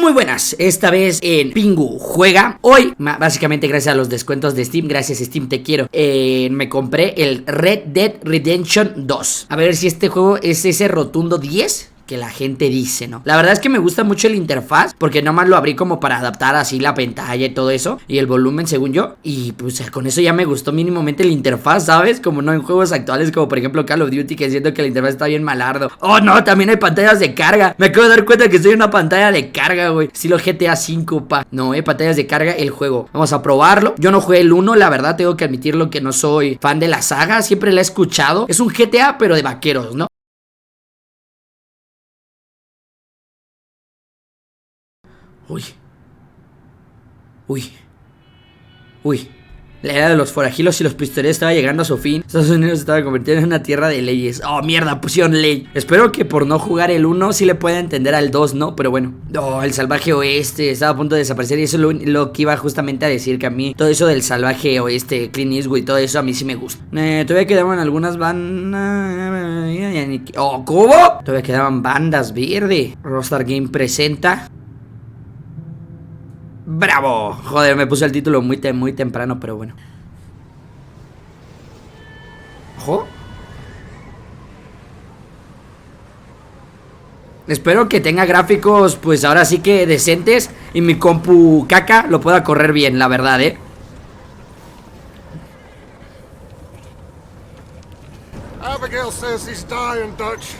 Muy buenas, esta vez en Pingu Juega. Hoy, básicamente gracias a los descuentos de Steam, gracias Steam, te quiero, me compré el Red Dead Redemption 2. A ver si este juego es ese rotundo 10 que la gente dice, ¿no? La verdad es que me gusta mucho el interfaz, porque nomás lo abrí como para adaptar así la pantalla y todo eso, y el volumen según yo, y pues con eso ya me gustó mínimamente el interfaz, ¿sabes? Como no en juegos actuales como por ejemplo Call of Duty, que siento que el interfaz está bien malardo. Oh no, también hay pantallas de carga. Me acabo de dar cuenta que estoy en una pantalla de carga, güey. Estilo GTA 5, pa. No, pantallas de carga el juego. Vamos a probarlo. Yo no jugué el 1, la verdad tengo que admitirlo que no soy fan de la saga, siempre la he escuchado. Es un GTA pero de vaqueros, ¿no? Uy. La era de los forajilos y los pistoleros estaba llegando a su fin. Estados Unidos se estaba convirtiendo en una tierra de leyes. Oh, mierda, pusieron ley. Espero que por no jugar el 1 sí le pueda entender al 2, ¿no? Pero bueno. Oh, el salvaje oeste estaba a punto de desaparecer. Y eso es lo que iba justamente a decir, que a mí todo eso del salvaje oeste, Clint Eastwood y todo eso a mí sí me gusta. Todavía quedaban algunas bandas. Oh, ¿cómo? Todavía quedaban bandas verde. Rockstar Game presenta. ¡Bravo! Joder, me puse el título muy temprano, pero bueno. ¿Ojo? Espero que tenga gráficos, pues ahora sí que decentes. Y mi compu caca lo pueda correr bien, la verdad, Abigail says he's dying, Dutch.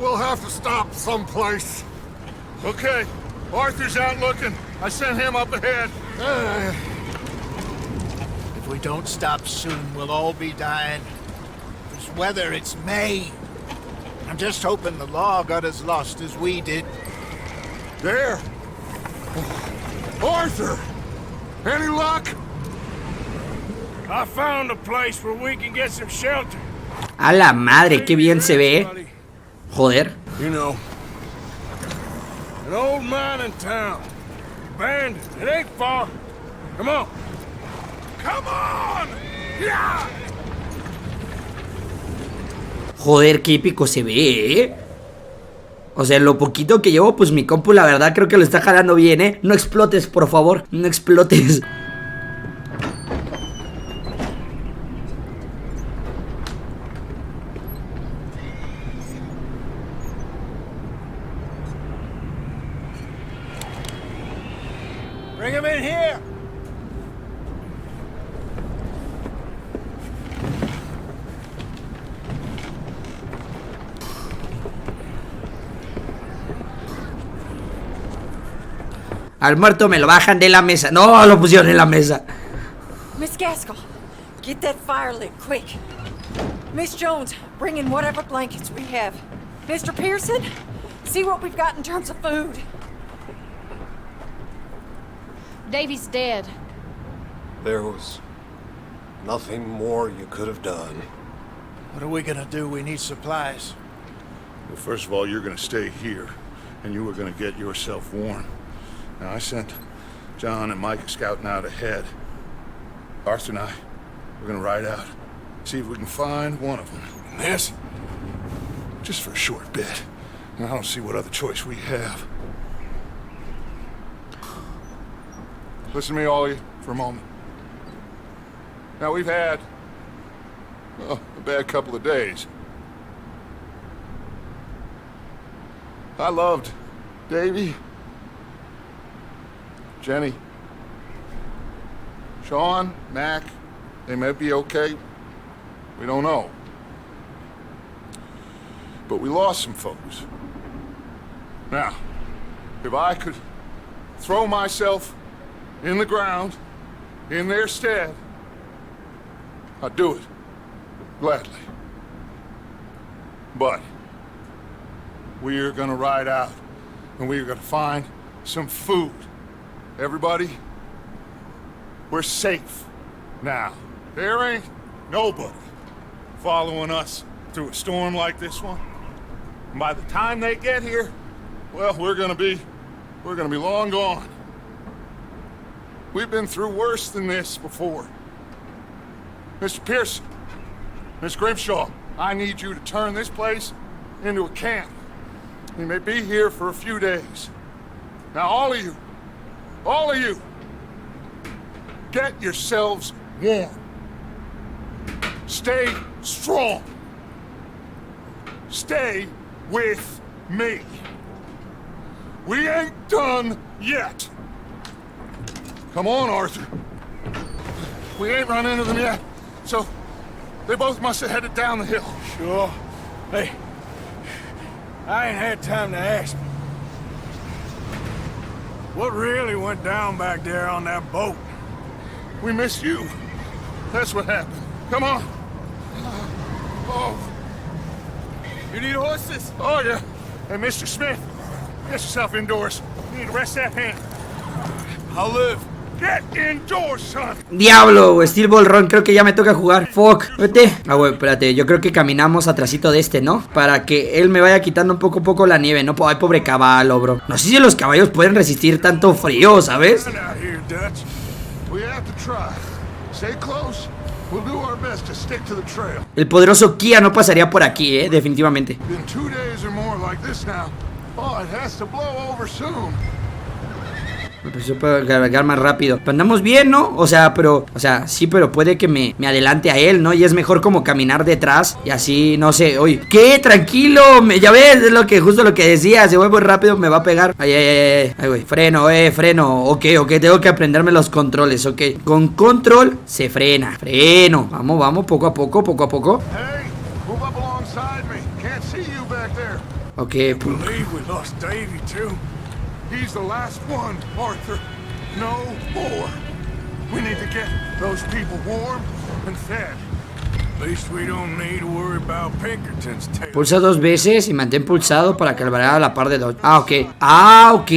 We'll have to stop someplace. Okay. Arthur's out looking. I sent him up ahead. If we don't stop soon, we'll all be dying. This weather, it's May. I'm just hoping the law got as lost as we did. There! Arthur! Any luck? I found a place where we can get some shelter. A la madre, qué bien se ve. Joder. You know, an old mining town. Abandoned. It ain't far. Come on. Come on! Yeah! Joder, qué épico se ve, O sea, lo poquito que llevo, pues mi compu la verdad creo que lo está jalando bien, No explotes, por favor, no explotes. Bring him in here! Al muerto me lo bajan de la mesa. No, lo pusieron en la mesa. Miss Gaskell, get that fire lit, quick. Miss Jones, bring in whatever blankets we have. Mr. Pearson, see what we've got in terms of food. Davy's dead. There was nothing more you could have done. What are we gonna do? We need supplies. Well, first of all, you're gonna stay here, and you were gonna get yourself warm. Now, I sent John and Mike scouting out ahead. Arthur and I, we're gonna ride out, see if we can find one of them. And this, just for a short bit. And I don't see what other choice we have. Listen to me, all of you, for a moment. Now, we've had, well, a bad couple of days. I loved Davy, Jenny, Sean, Mac. They may be okay. We don't know. But we lost some folks. Now, if I could throw myself in the ground, in their stead, I'd do it, gladly. But we are gonna ride out, and we are gonna find some food. Everybody, we're safe now. There ain't nobody following us through a storm like this one. And by the time they get here, well, we're gonna be long gone. We've been through worse than this before. Mr. Pearson, Miss Grimshaw, I need you to turn this place into a camp. We may be here for a few days, Now all of you, get yourselves warm. Stay strong. Stay with me. We ain't done yet. Come on, Arthur. We ain't run into them yet, so they both must have headed down the hill. Sure. Hey, I ain't had time to ask. What really went down back there on that boat? We missed you. That's what happened. Come on. Oh. You need horses? Oh, yeah. Hey, Mr. Smith, get yourself indoors. You need to rest that hand. I'll live. Get indoors, son. Diablo, güey, Steel Ball Run, creo que ya me toca jugar. Fuck, vete. Ah, güey, espérate, yo creo que caminamos atrasito de este, ¿no? Para que él me vaya quitando un poco a poco la nieve, ¿no? Ay, pobre caballo, bro. No sé si los caballos pueden resistir tanto frío, ¿sabes? We have to try. Stay close. We'll do our best to stick to the trail. El poderoso Kia no pasaría por aquí, definitivamente. Been 2 days or more like this now. Oh, it has to blow over soon. Pues yo puedo cargar más rápido. Pero andamos bien, ¿no? O sea, sí, pero puede que me adelante a él, ¿no? Y es mejor como caminar detrás y así, no sé. Oye, ¿qué? Tranquilo, ya ves, es justo lo que decía. Se voy muy rápido, me va a pegar. Ay, güey, freno. Ok, tengo que aprenderme los controles, ok. Con control se frena, freno. Vamos, poco a poco. Hey, move up alongside me. Can't see you back there. Ok, Believe we lost Davy too. He's the last one, Arthur. No more. We need to get those people warm and fed. At least we don't need to worry about Pinkerton's tail. pulsa 2 veces y mantén pulsado para calibrar a la par de Dodge. Ah, ok,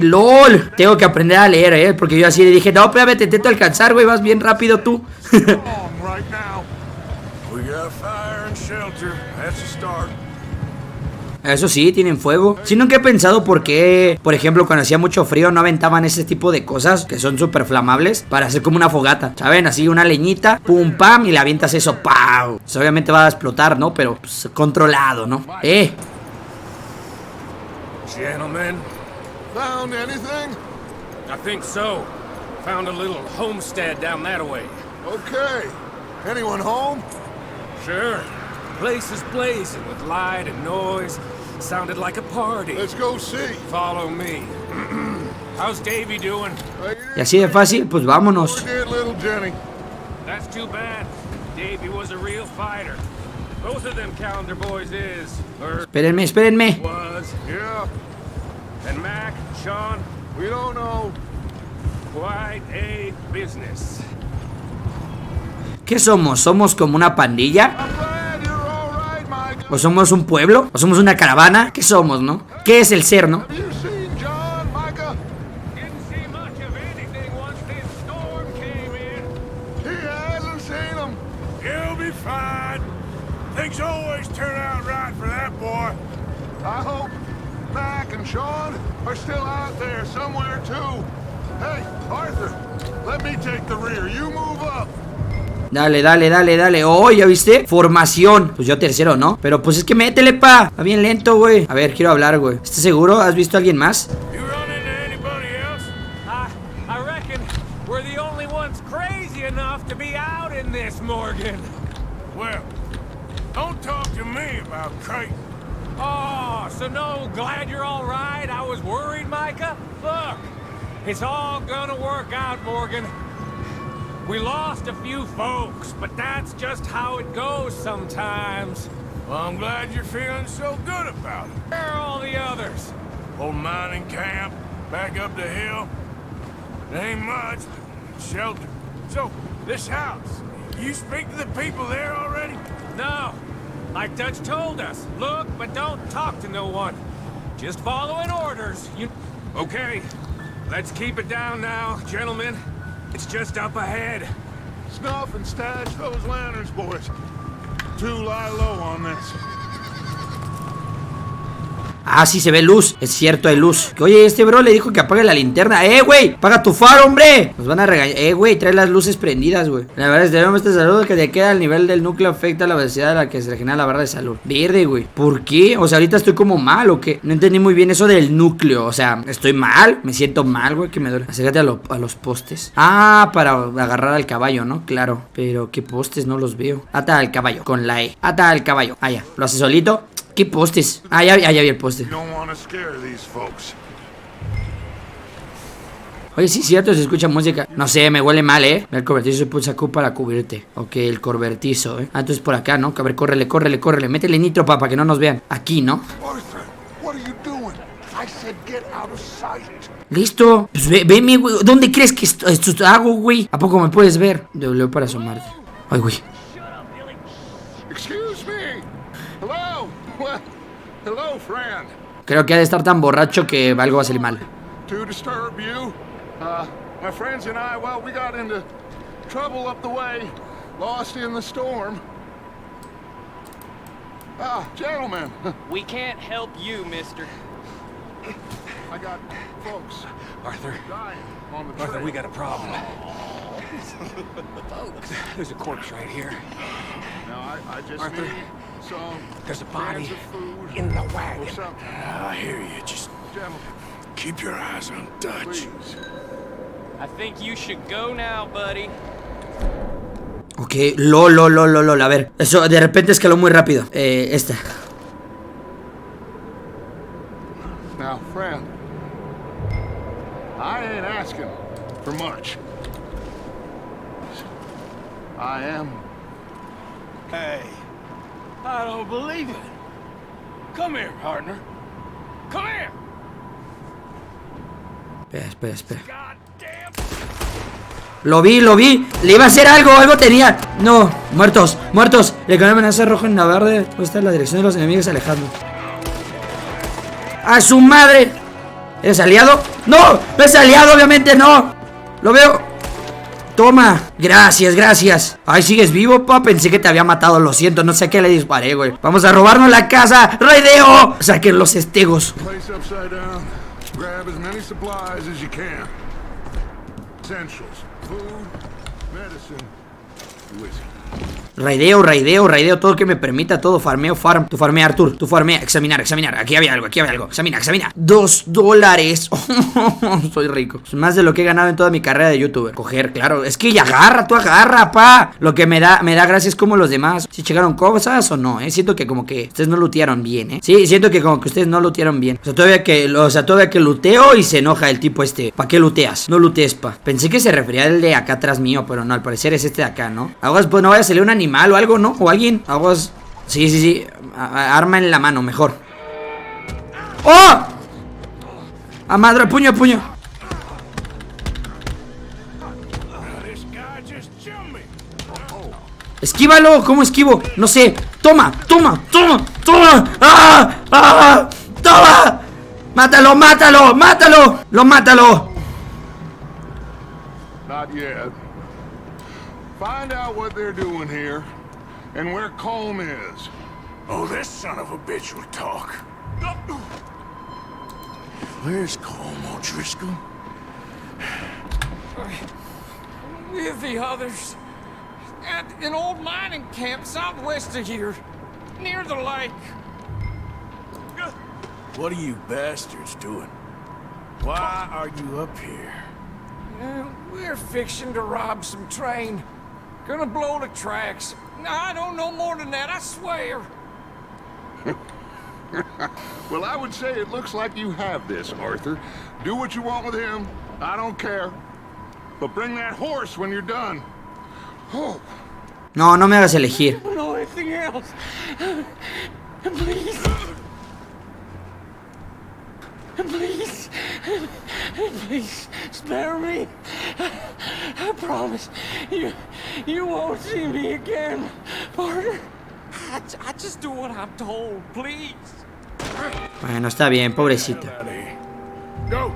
lol. Tengo que aprender a leer, porque yo así le dije, no, espérame, te intento alcanzar, güey, vas bien rápido tú. Strong right now. We got fire and shelter. That's a start. Eso sí, tienen fuego. Sí, nunca he pensado por qué, por ejemplo, cuando hacía mucho frío no aventaban ese tipo de cosas que son súper flamables para hacer como una fogata, ¿saben? Así una leñita, pum, pam, y le avientas eso, ¡pau! Pues obviamente va a explotar, ¿no? Pero pues, controlado, ¿no? Gentlemen, Found anything? I think so. Found a little homestead down that way. Okay. Anyone home? Sure. Place is blazing with light and noise. Sounded like a party. Let's go see. Follow me. How's Davy doing? Y así de fácil, pues vámonos. Poor dear little Jenny. That's too bad. Davy was a real fighter. Both of them calendar boys is, or Espérenme. was. Yeah, And Mac, Sean, we don't know. quite a business. ¿Qué somos? ¿Somos como una pandilla? I'm glad you're all right, Micah. ¿O somos un pueblo? ¿O somos una caravana? ¿Qué somos, no? ¿Qué es el ser, no? Have you seen John, Micah? Didn't see much of anything once this storm came in. He hasn't seen him. he'll be fine. Things always turn out right for that boy. I hope Mac and Sean are still out there somewhere too. Hey, Arthur, let me take the rear. You move up. Dale. Oh, ¿ya viste? Formación. Pues yo tercero, ¿no? Pero pues es que métele, pa. Va bien lento, güey. A ver, quiero hablar, güey. ¿Estás seguro? ¿Has visto a alguien más? You run into anybody else? I reckon we're the only ones crazy enough to be out in this, Morgan. Well, don't talk to me about Creighton. Oh, so no, glad you're all right. I was worried, Micah. Look, it's all gonna work out, Morgan. We lost a few folks, but that's just how it goes sometimes. Well, I'm glad you're feeling so good about it. Where are all the others? Old mining camp, back up the hill. It ain't much, but shelter. So, this house, you speak to the people there already? No, like Dutch told us. Look, but don't talk to no one. Just following orders. Okay, let's keep it down now, gentlemen. It's just up ahead. Snuff and stash those lanterns, boys. Two lie low on this. Ah, sí, se ve luz. Es cierto, hay luz. Oye, este bro le dijo que apague la linterna. Güey, apaga tu faro, hombre. Nos van a regañar. Güey, trae las luces prendidas, güey. La verdad es que debemos este saludo que te queda al nivel del núcleo afecta la velocidad a la que se regenera la barra de salud. Verde, güey. ¿Por qué? O sea, ahorita estoy como mal o qué. No entendí muy bien eso del núcleo. O sea, estoy mal. Me siento mal, güey, que me duele. Acércate a los postes. Ah, para agarrar al caballo, ¿no? Claro. Pero ¿qué postes? No los veo. Ata al caballo con la E. Ata al caballo. Ah, ya. ¿Lo hace solito? ¿Qué postes? Ah, ya vi el poste. Oye, sí, cierto, se escucha música. No sé, me huele mal, El cobertizo se puso aquí para cubrirte. Ok, el cobertizo, Ah, entonces por acá, ¿no? A ver, córrele. Métele nitro, para que no nos vean. Aquí, ¿no? Listo. Pues veme, güey. ¿Dónde crees que esto hago, güey? ¿A poco me puedes ver? W para asomarte. Ay, güey. Hello, friend. Creo que ha de estar tan borracho que algo va a salir mal. To disturb you. My friends and I, well, we got into trouble up the way. Lost in the storm. Gentlemen. We can't help you, mister. I got folks. Arthur. Dying on the trail. Arthur, we got a problem. There's a corpse right here. Now, I just Arthur, need some there's a body cans of food in the or wagon. something. I hear you. Just Gentlemen, keep your eyes on Dutch. please. I think you should go now, buddy. Ok, lol. A ver, eso de repente escaló muy rápido. Esta. Now, friend, I ain't asking for much. I am. Hey, I don't believe it. Come here, partner. Come here. Espera. Goddamn. Lo vi. Le iba a hacer algo tenía. No, muertos. Le quedó una amenaza roja en la verde. ¿Dónde está la dirección de los enemigos alejando? ¡A su madre! ¿Eres aliado? ¡No! ¡No es aliado! Obviamente no. Lo veo. Toma. Gracias. Ay, ¿sigues vivo, pa? Pensé que te había matado. Lo siento, no sé a qué le disparé, güey. Vamos a robarnos la casa. ¡Raideo! Saquen los estegos. Place upside down. Grab as many supplies as you can. Essentials. Food, medicine, whiskey. Raideo, todo que me permita, todo farmeo, Tu farmea, Artur, tu farmea, examinar. Aquí había algo, examina. $2. Soy rico. Es más de lo que he ganado en toda mi carrera de youtuber. Coger, claro, es que ya tú agarra, pa. Lo que me da gracia es como los demás. Si llegaron cosas o no, Siento que como que ustedes no lootearon bien, Sí, siento que como que ustedes no lootearon bien. O sea, todavía que looteo y se enoja el tipo este. ¿Para qué looteas? No lootees, pa. Pensé que se refería al de acá atrás mío, pero no, al parecer es este de acá, ¿no? Aguas, pues no vaya a salir un animal o algo, ¿no? O alguien. Aguas. Sí. Arma en la mano, mejor. ¡Oh! A madre, puño. This guy just jumped me. Esquívalo, ¿cómo esquivo? No sé. Toma. ¡Ah! ¡Toma! ¡Mátalo! Not yet. Find out what they're doing here and where Colm is. Oh, this son of a bitch will talk. Where's Colm O'Driscoll? With the others. At an old mining camp southwest of here. Near the lake. What are you bastards doing? Why are you up here? We're fixing to rob some train. Gonna blow the tracks. I don't know more than that, I swear. Well, I would say it looks like you have this, Arthur. Do what you want with him. I don't care. But bring that horse when you're done. Oh. No me hagas elegir. I don't know anything else. Please. Please, spare me. I promise you won't see me again, partner. I just do what I'm told, please. Bueno, está bien, pobrecito. Go.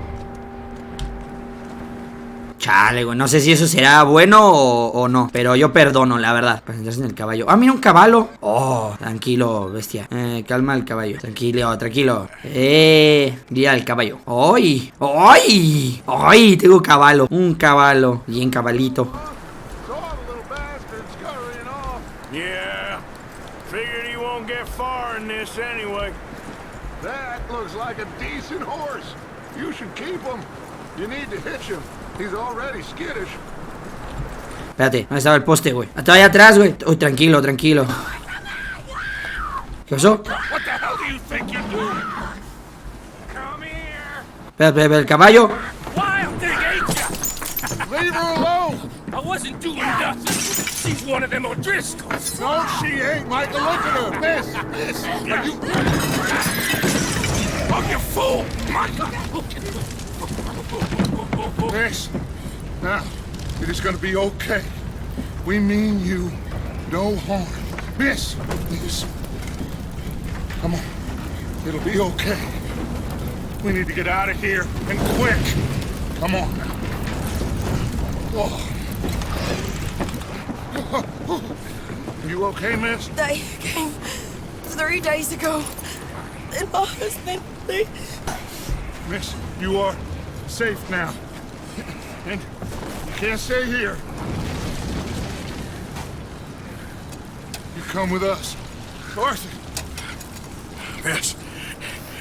Chale, güey, no sé si eso será bueno o no, pero yo perdono, la verdad. Para sentarse en el caballo. Ah, mira, un caballo. Oh, tranquilo, bestia. Calma el caballo. Tranquilo, tranquilo. Mira el caballo. ¡Ay! ¡Ay! ¡Ay! Tengo caballo. Un caballo. Bien, cabalito. Yeah, figured he won't get far in this anyway. That looks like a decent horse. You should keep him. You need to hitch him. He's already skittish. Espérate, ¿dónde estaba el poste, güey? Está allá atrás, güey. Uy, tranquilo, tranquilo. ¿Qué pasó? What the hell do you think you're doing? Come here. Espérate, el caballo. Wild thing, ain't ya? Leave her alone. I wasn't doing nothing. She's one of them O'Driscolls. No, she ain't, Michael. Look at her. Miss. Are you... Oh, you fool, Michael. Miss. Now, it is going to be okay. We mean you no harm. Miss. Come on. It'll be okay. We need to get out of here, and quick. Come on now. Oh. You okay, miss? They came 3 days ago. And my husband, they... Miss, you are safe now. And you can't stay here. You come with us. Arthur. Miss,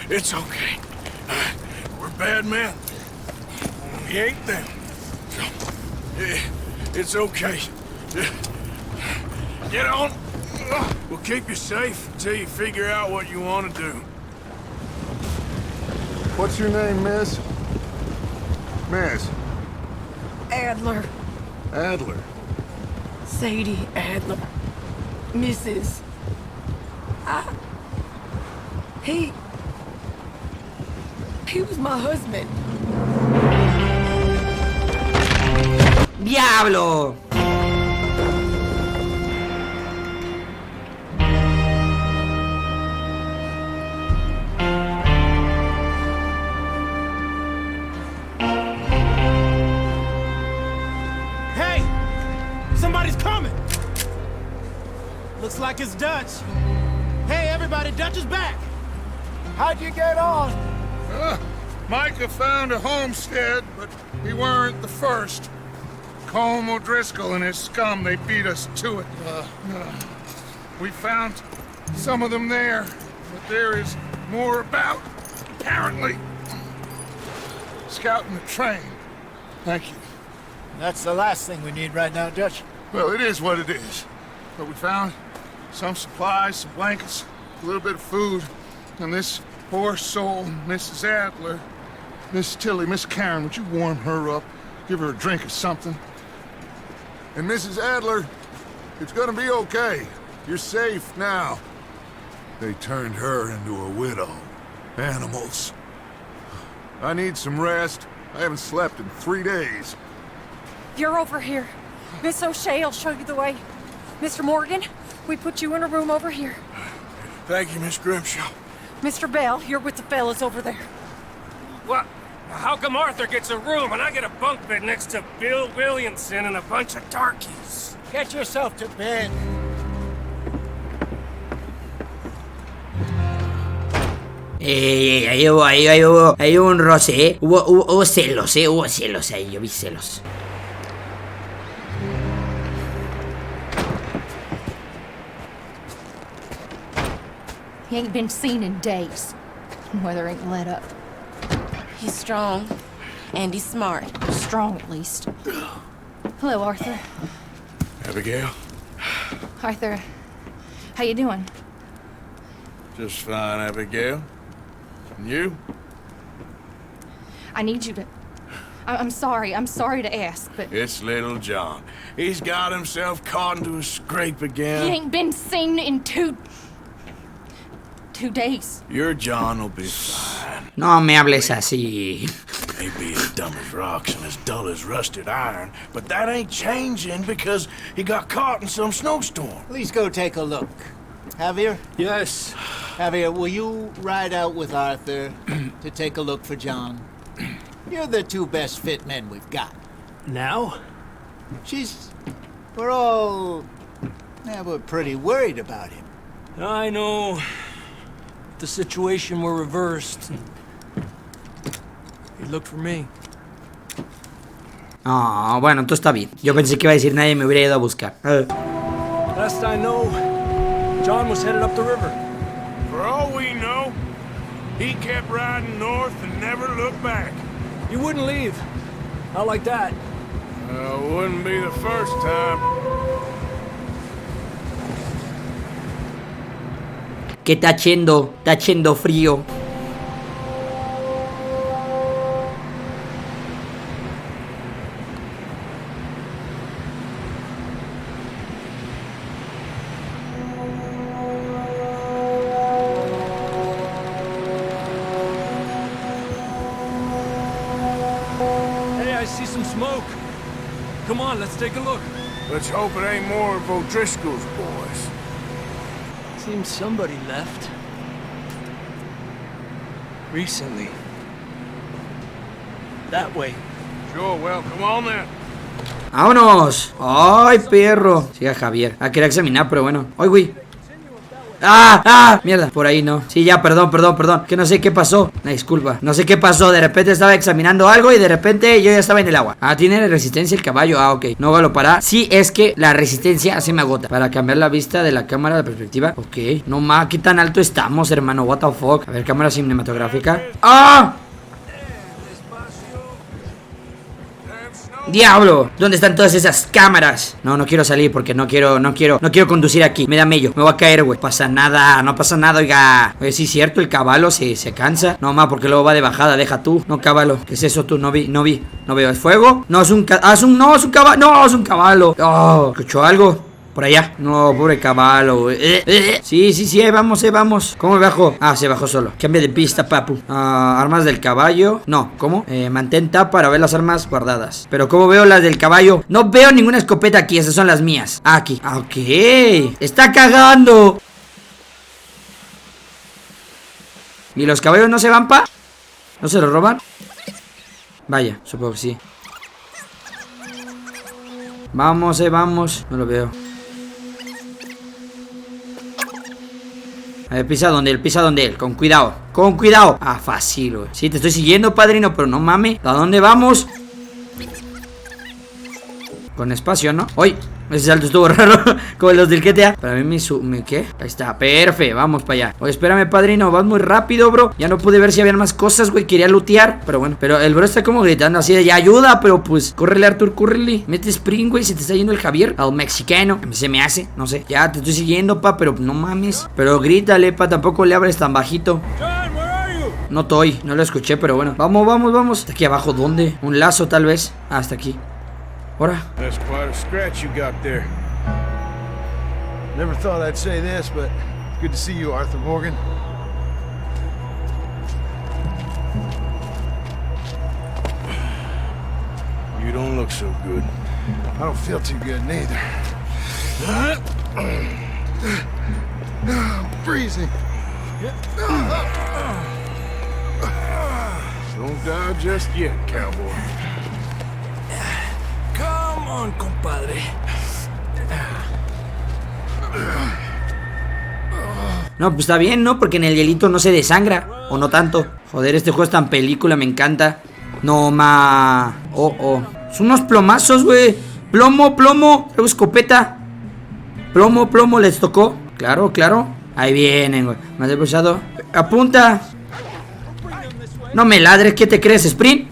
it's okay. We're bad men. We ain't them. It's okay. Get on. We'll keep you safe until you figure out what you want to do. What's your name, miss? Miss. Adler. Adler. Sadie Adler. Mrs. He was my husband. ¡Diablo! Hey! Somebody's coming! Looks like it's Dutch. Hey, everybody, Dutch is back! How'd you get on? Micah found a homestead, but we weren't the first. Colm O'Driscoll and his scum, they beat us to it. We found some of them there, but there is more about, apparently. Scouting the train. Thank you. That's the last thing we need right now, Dutch. Well, it is what it is. But we found some supplies, some blankets, a little bit of food, and this poor soul, Mrs. Adler, Miss Tilly, Miss Karen, would you warm her up? Give her a drink or something? And Mrs. Adler, it's gonna be okay. You're safe now. They turned her into a widow. Animals. I need some rest. I haven't slept in 3 days. You're over here. Miss O'Shea will show you the way. Mr. Morgan, we put you in a room over here. Thank you, Miss Grimshaw. Mr. Bell, you're with the fellas over there. What? How come Arthur gets a room and I get a bunk bed next to Bill Williamson and a bunch of darkies? Get yourself to bed. Ahí hubo un roce, hubo celos, hubo celos ahí, yo vi celos. He ain't been seen in days. Weather ain't let up. He's strong, and he's smart. Strong, at least. Hello, Arthur. Abigail? Arthur, how you doing? Just fine, Abigail. And you? I need you to... I'm sorry to ask, but... It's little John. He's got himself caught into a scrape again. He ain't been seen in two days. Your John will be fine. No me hables así. Maybe as dumb as rocks and as dull as rusted iron, but that ain't changing because he got caught in some snowstorm. Please go take a look. Javier? Yes. Javier, will you ride out with Arthur to take a look for John? You're the two best fit men we've got. Now? We're all... we're pretty worried about him. I know. If the situation were reversed, he looked for me. Ah, bueno, entonces está bien. Yo pensé que iba a decir nadie me hubiera ido a buscar. Last I know, John was headed up the river. For all we know, he kept riding north and never looked back. He wouldn't leave. Not like that. Wouldn't be the first time. ¿Qué está haciendo? Está haciendo frío. I see some smoke. Come on, let's take a look. Let's hope it ain't more of O'Driscoll's boys. Seems somebody left. Recently. That way. Sure, well, come on then. ¡Vámonos! ¡Ay, perro! Siga Javier. Ah, quería examinar, pero bueno. ¡Ay, güey! ¡Ah! Mierda, por ahí no. Sí, ya, perdón. Que no sé qué pasó. Una disculpa. No sé qué pasó. De repente estaba examinando algo y de repente yo ya estaba en el agua. Ah, tiene resistencia el caballo. Ah, ok. No galopará. Sí, es que la resistencia se me agota. Para cambiar la vista de la cámara de perspectiva. Ok. No más, ¿qué tan alto estamos, hermano? What the fuck. A ver, cámara cinematográfica. ¡Ah! ¡Diablo! ¿Dónde están todas esas cámaras? No quiero salir porque no quiero conducir aquí. Me da mello. Me voy a caer, güey. No pasa nada, oiga. Oye, sí es cierto, el caballo se cansa. No, más porque luego va de bajada, deja tú. No, caballo. ¿Qué es eso tú? No veo. ¿Es fuego? No, es un caballo. No, es un caballo. Oh, ¿escuchó algo? Por allá. No, pobre caballo. Sí, ahí vamos. ¿Cómo me bajo? Ah, se bajó solo. Cambia de pista, papu. Armas del caballo. No, ¿cómo? Mantén tab para ver las armas guardadas. Pero ¿cómo veo las del caballo? No veo ninguna escopeta aquí, esas son las mías. Aquí. Ok. Está cagando. ¿Y los caballos no se van, pa? ¿No se los roban? Vaya, supongo que sí. Vamos. No lo veo. A ver, pisa donde él, con cuidado. Ah, fácil, güey. Sí, te estoy siguiendo, padrino, pero no mames. ¿A dónde vamos? Con espacio, ¿no? ¡Uy! Ese salto estuvo raro, como los del GTA. Para mí ¿qué? Ahí está, perfecto, vamos para allá. Oye, espérame, padrino, vas muy rápido, bro. Ya no pude ver si había más cosas, güey. Quería lootear, pero bueno. Pero el bro está como gritando así de ya ayuda, pero pues córrele, Arthur, córrele. Mete sprint, güey, se te está yendo el Javier al mexicano. Se me hace, no sé. Ya, te estoy siguiendo, pa, pero no mames. Pero grítale, pa, tampoco le abres tan bajito. No estoy, no lo escuché, pero bueno. Vamos. Hasta aquí abajo, ¿dónde? Un lazo, tal vez. Ah, hasta aquí. Ahora. That's quite a scratch you got there. Never thought I'd say this, but it's good to see you, Arthur Morgan. You don't look so good. I don't feel too good neither. Freezing. Don't die just yet, cowboy. Come on, compadre. No, pues está bien, ¿no? Porque en el hielito no se desangra. O no tanto. Joder, este juego es tan película, me encanta. No, ma. Son unos plomazos, güey. Plomo. Traigo escopeta. Plomo, les tocó. Claro. Ahí vienen, güey. Más deposado. Apunta. No me ladres, ¿qué te crees? ¿Sprint?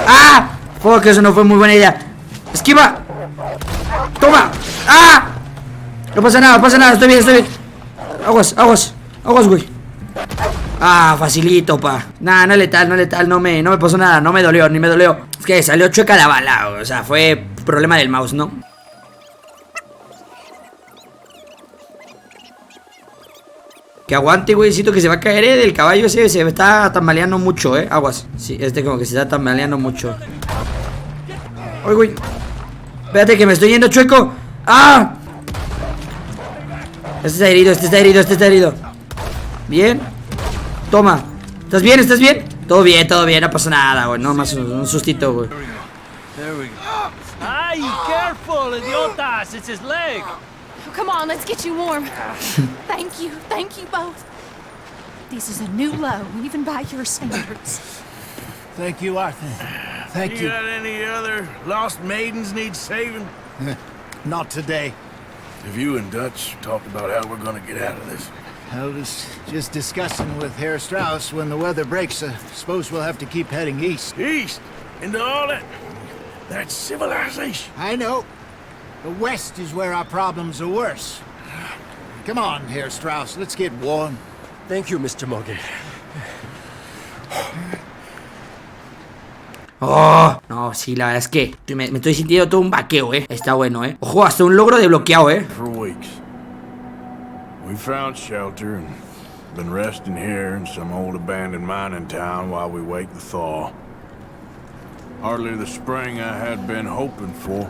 ¡Ah! Fuck, eso no fue muy buena idea. ¡Esquiva! ¡Toma! ¡Ah! No pasa nada, estoy bien. Aguas, güey. Ah, facilito, pa. Nah, no es letal, no me pasó nada, no me dolió, ni me dolió. Es que salió chueca la bala, o sea, fue problema del mouse, ¿no? Que aguante, güey, siento que se va a caer, del caballo ese se está tambaleando mucho, aguas. Sí, como que se está tambaleando mucho. Ay, güey. Espérate que me estoy yendo chueco. ¡Ah! Este está herido. Bien. Toma. ¿Estás bien? todo bien, no pasa nada, güey. No más un sustito, güey. There we go. Ay, careful, idiotas. It's his leg. Come on, let's get you warm. Thank you both. This is a new low, even by your standards. Thank you, Arthur. Thank you. You got any other lost maidens need saving? Not today. Have you and Dutch talked about how we're gonna get out of this? I was just discussing with Herr Strauss when the weather breaks. I suppose we'll have to keep heading east. East? Into all that's civilization. I know. The west is where our problems are worse. Come on, Herr Strauss, let's get warm. Thank you, Mr. Morgan. Oh, no, sí, la verdad es que me estoy sintiendo todo un vaqueo, Está bueno, Ojo, hasta un logro desbloqueado, For weeks. We found shelter and been resting here in some old abandoned mining town while we wait the thaw. Hardly the spring I had been hoping for.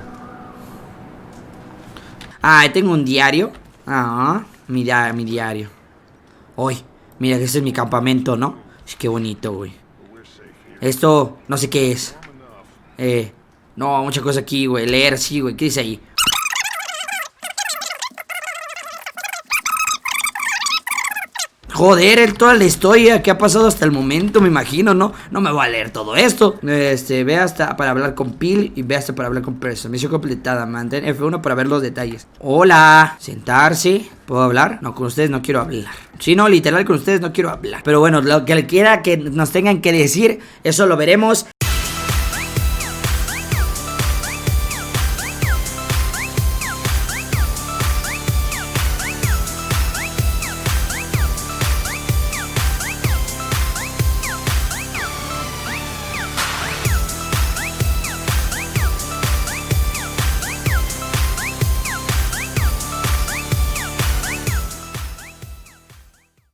Ah, tengo un diario. Ah, mi diario. Uy, mira que ese es mi campamento, ¿no? Qué bonito, güey. Esto, no sé qué es. No, mucha cosa aquí, güey. Leer, sí, güey. ¿Qué dice ahí? Joder, toda la historia que ha pasado hasta el momento, me imagino, ¿no? No me voy a leer todo esto. Ve hasta para hablar con Pil y ve hasta para hablar con Person. Misión completada, mantén F1 para ver los detalles. Hola, sentarse. ¿Puedo hablar? No, con ustedes no quiero hablar. Sí, no, literal, con ustedes no quiero hablar. Pero bueno, lo que quiera que nos tengan que decir, eso lo veremos